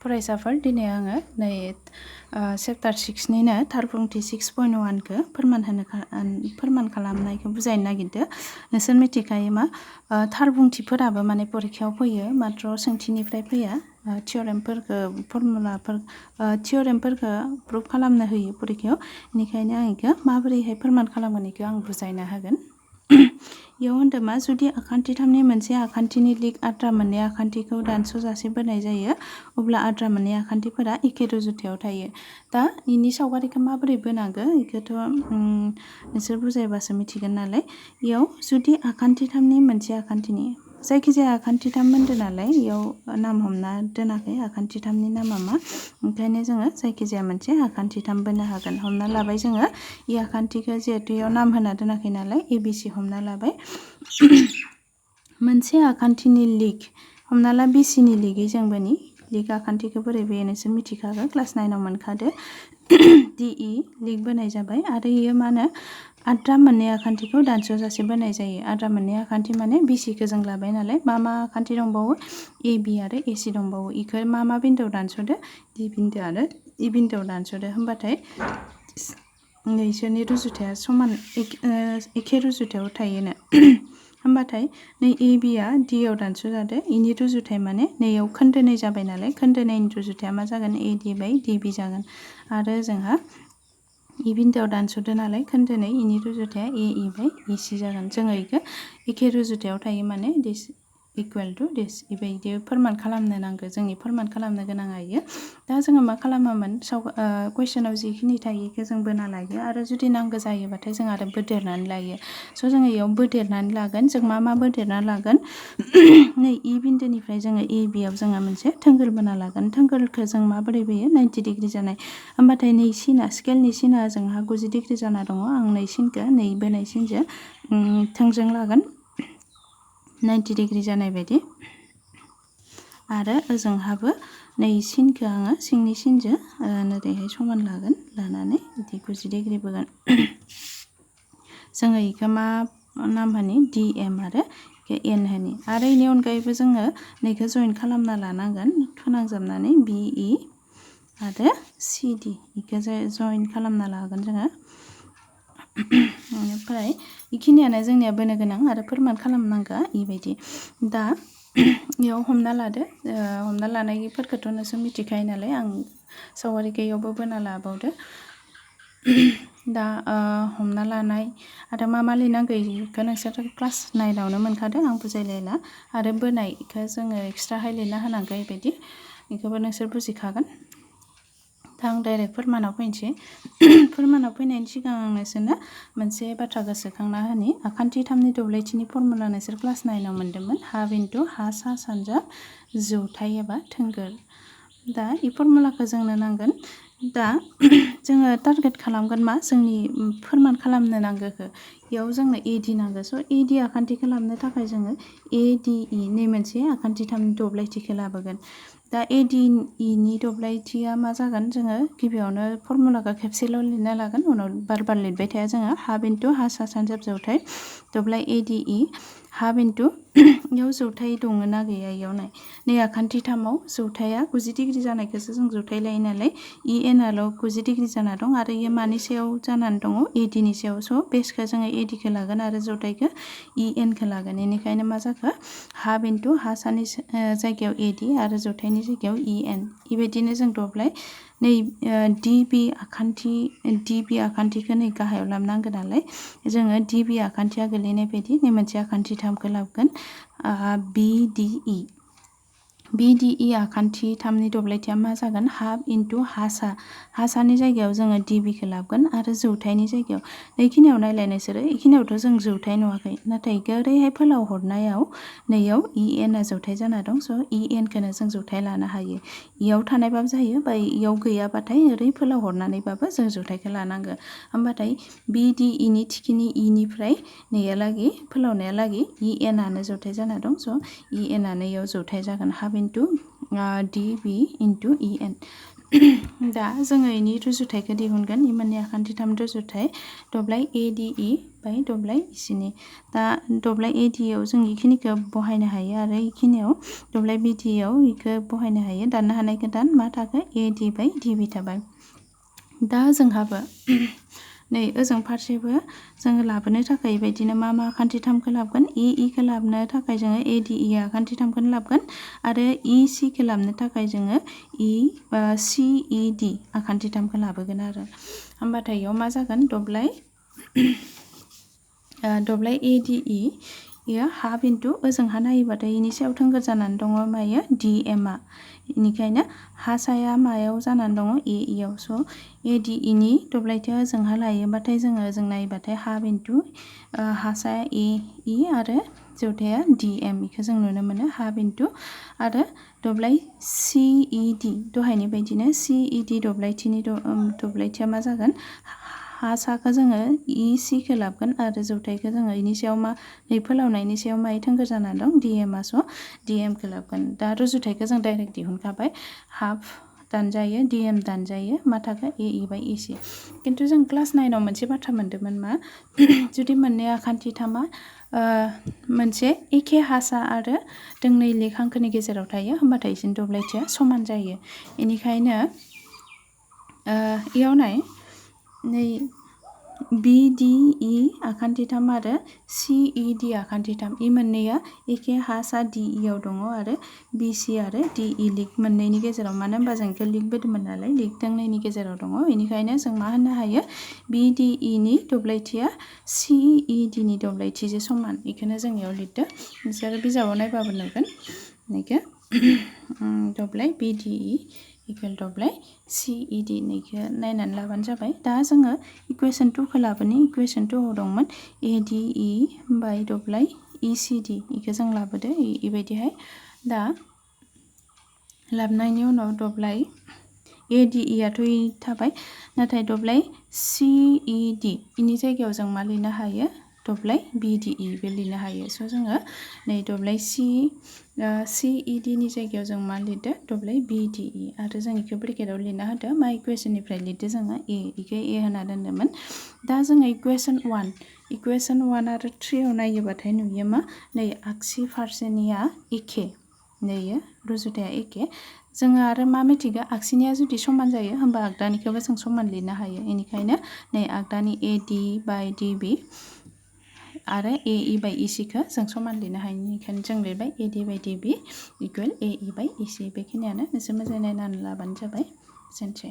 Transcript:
फरायसाफोर दिनै आङो नै चेप्टार 6 निनो थारफुंथि 6.1 खौ फोरमान खालामनायखौ बुजायनो नागिरदों। नोंसोर मिथिखायो मा थारबुंथिफोराबो माने परिखायाव फैयो मात्र सोंथिनिफ्राय फैया। थियरेमफोरखौ फर्मुलाफोर थियरेमफोरखौ प्रुफ खालामनो होयो परिखायाव। बेनिखायनो आं बेखौ माबोरैहाय फोरमान खालामगोन बेखौ आं बुजायना होगोन। इयाव होनदों मा जुदि आखान्थिथामनि मोनसे आखान्थिनि लिग आद्रा मोननै आखान्थिखौ दानस'जासे बोनाय जायो अब्ला आद्रा मोननै आखान्थिफोरा एखे रुजुथायाव थायो। दा इनि सावगारिखौ माबोरै बोनांगो बेखौथ' नोंसोर बुजायबासो मिथिगोन नालाय। इयाव जुदि आखान्थिथामनि मोनसे आखान्थिनि जायखिजाया आखान्थिथाम होनदों नालाय इयाव नाम हमना दोनाखै आखान्थिथामनि नामा मा, ओंखायनो जोङो जायखिजाया मोनसे आखान्थिथाम बोनो हागोन। हमना लाबाय जोङो इ आखान्थिखौ जिहेतु इयाव नाम होना दोनाखै नालाय ABC हमना लाबाय। मोनसे आखान्थिनि लिग हमना ला BCनि लिगै जों बोनि लिग आखान्थिखौ बोरै बोयो नोंसोर मिथिखागौ क्लास 9 आव मोनखादो। DE लिग बोनाय जाबाय आरो इयो मा होनो आद्रा मोननै आखान्थिखौ दानस'जासे बोनाय जायो। आद्रा मोननै आखान्थि माने BCखौ जों लाबाय नालाय मा आखान्थि दंबावो AB आरो AC दंबावो। इखौ मा बिन्दोआव दानस'दो D बिन्दो आरो E बिन्दोआव दानस'दो होमबाथाय नैसोरनि रुजुथाया समान एखे रुजुथायाव थायोनो। होमबाथाय नै AB आ D आव दानस'जादो इनि रुजुथाय माने नैयाव खोन्दोनै जाबाय नालाय खोन्दोनैनि रुजुथाया मा जागोन AD बाय DB जागोन। आरो जोंहा E बिन्दोआव दानस'दो नालाय खोन्दोनै इनि रुजुथाया AE बाय EC जागोन। जोङो इखौ एखे रुजुथायाव थायो माने दिस इकुवेल टु दिस बेबायदि फोरमान खालामनो नांगौ। जोंनि फोरमान खालामनो गोनाङा इयो। दा जोङो मा खालामोमोन कुइसनाव जिखिनि थायो इखौ जों बोना लायो आरो जुदि नांगौ जायोबाथाय जों आरो बोदेरनानै लायो। स' जोङो इयाव बोदेरनानै लागोन जों मा बोदेरनानै लागोन नै E बिन्दोनिफ्राय जोङो AB आव जोङो मोनसे थोंगोर बोना लागोन। थोंगोरखौ जों माबोरै बोयो 90 डिग्रि जानाय होमबाथाय नै सिना स्केलनि सिना जोंहा 90 डिग्रि जाना दङ। आं नै सिनखौ नै बोनाय सिनजों थोंजों लागोन 90 डिग्रि जानाय बायदि आरो ओजोंहाबो नै सिनखौ आङो सिंनि सिनजों ओरैहाय समान लागोन लानानै बिदि 90 डिग्रि बोगोन। जोङो इखौ मा नाम होनि DM आरो N होनि आरो इनि अनगायैबो जोङो नैखौ जइन खालामना लानांगोन फोनांजाबनानै BE आरो CD इखौ जइन खालामना लागोन जोङो। बेनिफ्राय बेखिनियानो जोंनिया बोनो गोनां आरो फोरमान खालामनांगौ इबायदि। दा इयाव हमना लादो हमना लानायफोरखौथ' नोंसोर मिथिखायो नालाय आं सावगारिखौ इयावबो बोना लाबावदो। दा हमना लानाय आरो मा लिरनांगौ इखौ नोंसोर क्लास 9 आवनो मोनखादों आं बुजायलायला आरो बोनायखौ जोङो एक्सट्राहाय लिरना होनांगौ बेबायदि बेखौबो नोंसोर बुजिखागोन। दा आं डाइरेक्ट फोरमानाव फैनोसै। फोरमानाव फैनायनि सिगां आं नोंसोरनो मोनसे बाथ्रा गोसोखांना होनि आखान्थिथामनि दब्लायथिनि फर्मुला नोंसोर क्लास 9 आव मोन्दोंमोन हाफ इन्टु हा सा सानजा जौथाय एबा थोंगोर। दा इ फर्मुलाखौ जोंनो नांगोन। दा जोङो टारगेट खालामगोन मा जोंनि फोरमान खालामनो नांगौखौ इयाव जोंनो AD नांगौ। स' AD आखान्थिखौ लाबोनो थाखाय जोङो ADE नै मोनसे आखान्थिथामनि दब्लायथिखौ लाबोगोन। दा ADE नि दब्लायथिया मा जागोन जोङो गिबियावनो फर्मुलाखौ खेबसेल' लिरना लागोन उनाव बार लिरबाय थाया जोङो हाफ इन्टु हा सा सानजा जौथाय दब्लाय ADE हाफ इन्टु इयाव जौथाय दङ ना गैया इयाव नाय नै आखान्थिथामाव जौथाया 90 डिग्रि जानायखौसो जों जौथाय लायो नालाय EN आल' 90 डिग्रि जाना दं आरो इयो मानि सायाव जानानै दङ AD नि सायाव। स' बेसखौ जोङो AD खौ लागोन आरो जौथायखौ EN खौ लागोन। बेनिखायनो मा जाखो हाफ इन्टु हा सानि जायगायाव AD आरो जौथायनि जायगायाव EN बेबायदिनो जों दब्लाय नै DB आखान्थिखौ नै गाहायाव लाबोनांगौ नालाय जोङो DB आखान्थिया गोलैनाय बायदि नै मोनसे आखान्थिथामखौ लाबोगोन BDE आखान्थिथामनि दब्लायथिया मा जागोन हाफ इन्टु हासानि जायगायाव जोङो DB खौ लाबोगोन आरो जौथायनि जायगायाव नैखिनियाव नायलाय नोंसोरो बेखिनियावथ' जों जौथाय नुवाखै नाथाय इखौ ओरैहाय फोलाव हरनायाव नैयाव EN आ जौथाय जाना दं। स' EN खौनो जों जौथाय लानो हायो। इयाव थानायबाबो जायो बा इयाव गैयाबाथाय ओरै फोलाव हरनानैबाबो जों जौथायखौ लानांगौ। होमबाथाय BDE नि थिखिनि इनिफ्राय नैयालागै फोलावनायालागै EN आनो जौथाय जाना दं। स' EN आनो इयाव जौथाय जागोन half into DB into EN दा जोङो इनि रुजुथायखौ दिहुनगोन इ मोननै आखान्थिथाम रुजुथाय दब्लाय ADE बाय दब्लाय ECनि दा दब्लाय ADआव जों इखिनिखौ बहायनो हायो आरो इखिनियाव दब्लाय BDआव इखौ बहायनो हायो दाननो हानायखौ दान मा थाखो AD बाय DB थाबाय दा जोंहाबो नै ओजों फारसेबो जोङो लाबोनो थाखाय बेबायदिनो मा आखान्थिथामखौ लाबोगोन EEखौ लाबोनो थाखाय जोङो ADE आखान्थिथामखौनो लाबोगोन आरो ECखौ लाबोनो थाखाय जोङो CED आखान्थिथामखौ लाबोगोन आरो होमबाथाय इयाव मा जागोन दब्लाय ADE इयो हाफ इन्टु ओजोंहा नायोबाथाय इनि सायाव थोंगोर जानानै दङ मायो DMआ इनिखायनो हासाया मायाव जानानै दङ AEआव स' ADEनि दब्लायथिया ओजोंहा लायोबाथाय जोङो ओजों नायोबाथाय हाफ इन्टु हासाया AE आरो जौथाया DM इखौ जों नुनो मोनो हाफ इन्टु आरो दब्लाय CED दहायनि बायदिनो CED दब्लायथिया मा जागोन हासाखौ जोङो ECखौ लाबोगोन आरो जौथायखौ जोङो इनि सायाव मा फोलावनायनि सायाव माय थोंगोर जानानै दं DMआ स' DMखौ लाबोगोन दा रुजुथायखौ जों डाइरेक्ट दिहुनखाबाय हाफ दानजायो DM दानजायो मा थाखो AE बाय EC खिन्थु जों क्लास 9आव मोनसे बाथ्रा मोन्दोंमोन मा जुदि मोननै आखान्थिथामा मोनसे एखे हासा आरो दोंनै लेख हांखोनि गेजेराव थायो होमबाथाय इसोरनि दब्लायथिया समान जायो बेनिखायनो इयाव नाय नै BDE आखान्थिथाम आरो CED आखान्थिथाम इ मोननैया एखे हासा DEआव दङ आरो BC आरो DE लिग मोननैनि गेजेराव मानो होनबा जों इखौ लिग बोदोंमोन नालाय लिग दोंनैनि गेजेराव दङ बेनिखायनो जों मा होननो हायो BDEनि दब्लायथिया CEDनि दब्लायथिजों समान इखौनो जों इयाव लिरदो नोंसोर बिजाबाव नायबाबो नुगोन इखौ दब्लाय BDE इकुवेल दब्लाय CED नैखौ नायनानै लाबानो जाबाय दा जोङो इकुवेसन 2खौ लाबोनि इकुवेसन 2आव दंमोन ADE बाय दब्लाय ECD इखौ जों लाबोदो इबायदिहाय दा लाबोनायनि उनाव दब्लाय ADEआथ' थाबाय नाथाय दब्लाय CED इनि जायगायाव जों मा लिरनो हायो दब्लाय BDE बे लिरनो हायो स' जोङो नै दब्लाय CEDनि जायगायाव जों मा लिरदो दब्लाय BDE आरो जों इखौ ब्रेकेटाव लिरना होदो मा इकुवेसननिफ्राय लिरदो जोङो इखौ A होना दोनदोंमोन दा जोङो इकुवेसन 1 आरो 3आव नायोबाथाय नुयो मा नै आगसि फारसेनिया एखे नैयो रुजुथाया एखे जोङो आरो मा मिथिगो आगसिनिया जुदि समान जायो होमबा आगदानिखौबो जों समान लिरनो हायो बेनिखायनो नै आगदानि AD बाय DB आरो AE बाय ECखौ जों समान लिरनो हायो बेनिखायनो जों लिरबाय AD बाय DB इकुवेल AE बाय EC बेखिनियानो नोंसोर मोजाङै नायनानै लाबानो जाबाय एसेनोसै